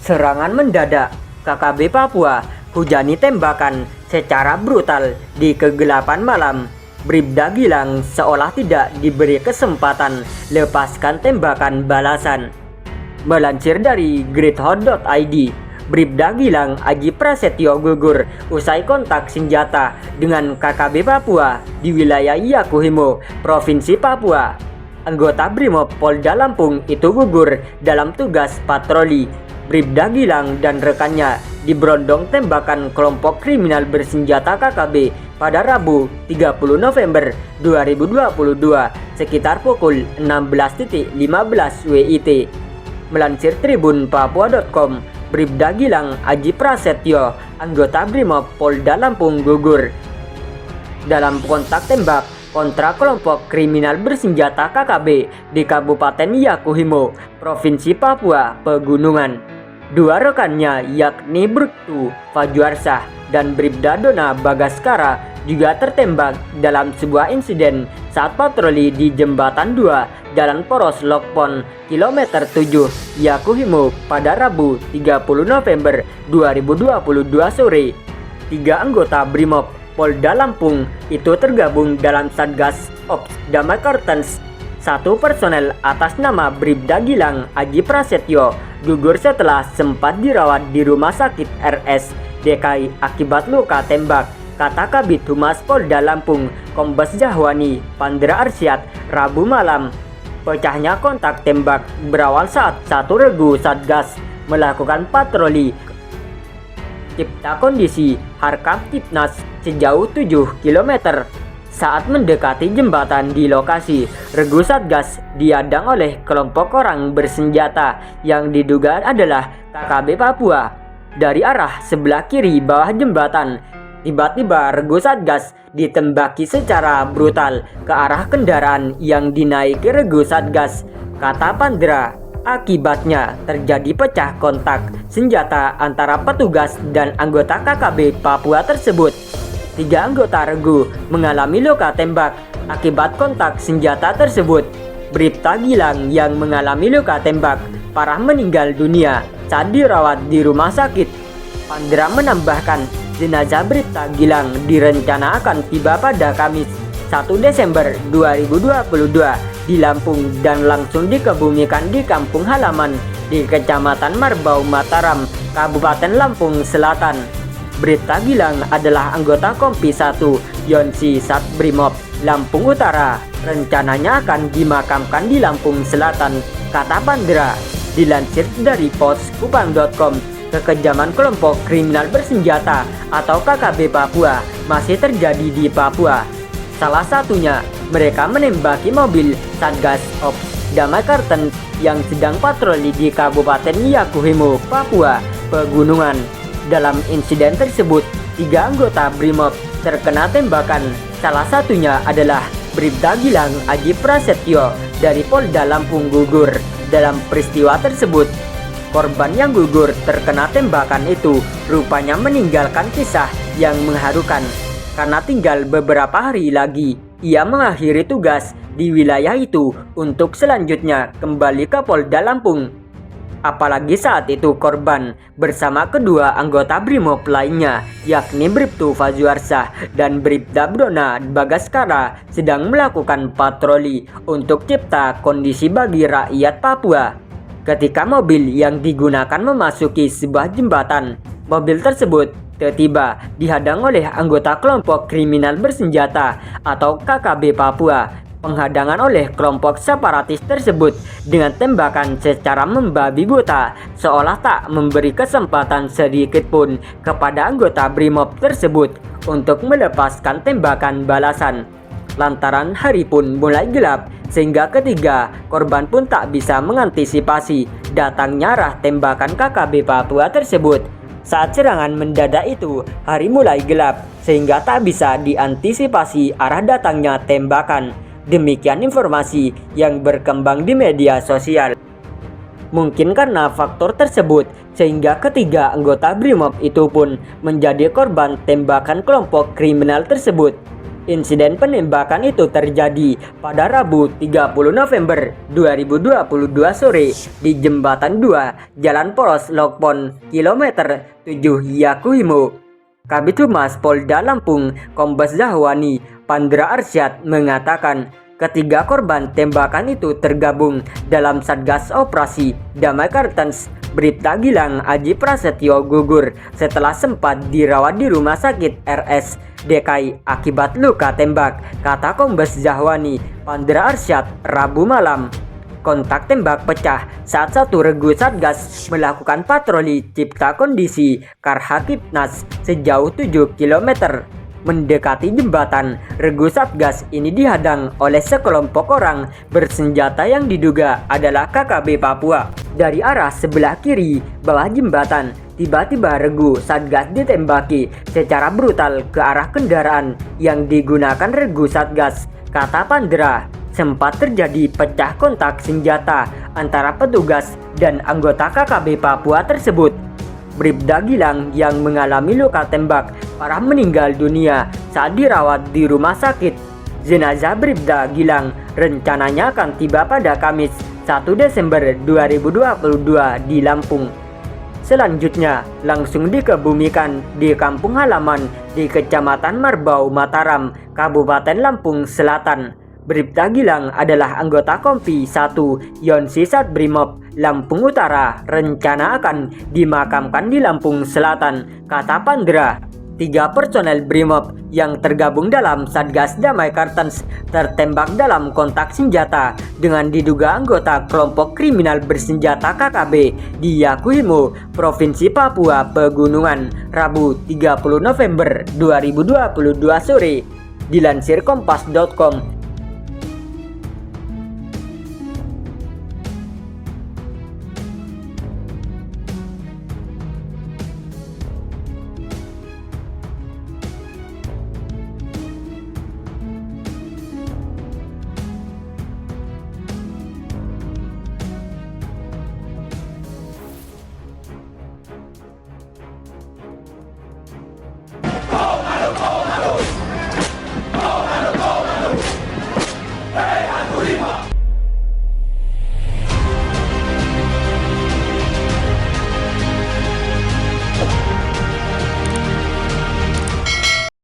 Serangan mendadak, KKB Papua hujani tembakan secara brutal di kegelapan malam. Bribda Gilang seolah tidak diberi kesempatan lepaskan tembakan balasan. Melansir dari greathot.id, Bribda Gilang Aji Prasetyo gugur usai kontak senjata dengan KKB Papua di wilayah Yakuhimo, Provinsi Papua. Anggota Brimob Polda Lampung itu gugur dalam tugas patroli. Bribda Gilang dan rekannya diberondong tembakan kelompok kriminal bersenjata KKB pada Rabu 30 November 2022 sekitar pukul 16.15 WIT. Melansir Tribun Papua.com, Bribda Gilang Aji Prasetyo, anggota Brimob Polda Lampung gugur dalam kontak tembak kontra kelompok kriminal bersenjata KKB di Kabupaten Yakuhimo, Provinsi Papua Pegunungan. Dua rekannya yakni Bribtu Fajuarsah dan Bribda Dona Bagaskara juga tertembak dalam sebuah insiden saat patroli di Jembatan 2 Jalan Poros Lokpon kilometer 7 Yakuhimo pada Rabu 30 November 2022 sore. Tiga anggota Brimob Polda Lampung itu tergabung dalam Satgas Ops Damai Kartens. Satu personel atas nama Bribda Gilang Aji Prasetyo gugur setelah sempat dirawat di Rumah Sakit RS DKI akibat luka tembak, kata Kabid Humas Polda Lampung Kombes Jahwani Pandra Arsyad Rabu malam. Pecahnya kontak tembak berawal saat satu regu Satgas melakukan patroli cipta kondisi Harkam Tipnas sejauh 7 km. Saat mendekati jembatan di lokasi, regu Satgas dihadang oleh kelompok orang bersenjata yang diduga adalah KKB Papua. Dari arah sebelah kiri bawah jembatan, tiba-tiba regu Satgas ditembaki secara brutal ke arah kendaraan yang dinaiki regu Satgas, kata Pandra. Akibatnya terjadi pecah kontak senjata antara petugas dan anggota KKB Papua tersebut. Tiga anggota regu mengalami luka tembak akibat kontak senjata tersebut. Bribda Gilang yang mengalami luka tembak parah meninggal dunia saat dirawat di rumah sakit. Pandra menambahkan, jenazah Bribda Gilang direncana akan tiba pada Kamis 1 Desember 2022 di Lampung dan langsung dikebumikan di kampung halaman di Kecamatan Marbau Mataram, Kabupaten Lampung Selatan. Bribda Gilang adalah anggota Kompi 1 Yonsi Sat Brimob Lampung Utara. Rencananya akan dimakamkan di Lampung Selatan, kata Pandra. Dilansir dari poskupang.com, kekejaman kelompok kriminal bersenjata atau KKB Papua masih terjadi di Papua. Salah satunya, mereka menembaki mobil Satgas Ops Damai Kartens yang sedang patroli di Kabupaten Yakuhimo, Papua Pegunungan. Dalam insiden tersebut, tiga anggota Brimob terkena tembakan. Salah satunya adalah Bribda Gilang Aji Prasetyo dari Polda Lampung gugur. Dalam peristiwa tersebut, korban yang gugur terkena tembakan itu rupanya meninggalkan kisah yang mengharukan. Karena tinggal beberapa hari lagi, ia mengakhiri tugas di wilayah itu untuk selanjutnya kembali ke Polda Lampung. Apalagi saat itu korban bersama kedua anggota Brimob lainnya yakni Bribtu Fajuarsah dan Bribda Dona Bagaskara sedang melakukan patroli untuk cipta kondisi bagi rakyat Papua. Ketika mobil yang digunakan memasuki sebuah jembatan, mobil tersebut tiba-tiba dihadang oleh anggota kelompok kriminal bersenjata atau KKB Papua. Penghadangan oleh kelompok separatis tersebut dengan tembakan secara membabi buta seolah tak memberi kesempatan sedikit pun kepada anggota Brimob tersebut untuk melepaskan tembakan balasan. Lantaran hari pun mulai gelap sehingga ketiga korban pun tak bisa mengantisipasi datangnya arah tembakan KKB Papua tersebut. Saat serangan mendadak itu, hari mulai gelap sehingga tak bisa diantisipasi arah datangnya tembakan. Demikian informasi yang berkembang di media sosial. Mungkin karena faktor tersebut sehingga ketiga anggota Brimob itu pun menjadi korban tembakan kelompok kriminal tersebut. Insiden penembakan itu terjadi pada Rabu 30 November 2022 sore di Jembatan 2 Jalan Poros Lokpon kilometer 7 Yakuhimo. Kabid Humas Polda Lampung Kombes Zahwani Pandra Arsyad mengatakan ketiga korban tembakan itu tergabung dalam Satgas Operasi Damai Kartens. Bribda Gilang Aji Prasetyo gugur setelah sempat dirawat di Rumah Sakit RS DKI akibat luka tembak, kata Kombes Zahwani Pandra Arsyad Rabu malam. Kontak tembak pecah saat satu regu Satgas melakukan patroli cipta kondisi Karhakipnas sejauh 7 km. Mendekati jembatan, regu Satgas ini dihadang oleh sekelompok orang bersenjata yang diduga adalah KKB Papua. Dari arah sebelah kiri bawah jembatan, tiba-tiba regu Satgas ditembaki secara brutal ke arah kendaraan yang digunakan regu Satgas, kata Pandra. Sempat terjadi pecah kontak senjata antara petugas dan anggota KKB Papua tersebut. Bribda Gilang yang mengalami luka tembak parah meninggal dunia saat dirawat di rumah sakit. Jenazah Bribda Gilang rencananya akan tiba pada Kamis 1 Desember 2022 di Lampung. Selanjutnya langsung dikebumikan di kampung halaman di Kecamatan Marbau, Mataram, Kabupaten Lampung Selatan. Bribda Gilang adalah anggota Kompi 1 Yonsi Satbrimob Lampung Utara, rencana akan dimakamkan di Lampung Selatan, kata Pandra. 3 personel Brimob yang tergabung dalam Satgas Damai Kartens tertembak dalam kontak senjata dengan diduga anggota kelompok kriminal bersenjata KKB di Yakuhimo, Provinsi Papua Pegunungan, Rabu 30 November 2022 sore. Dilansir Kompas.com,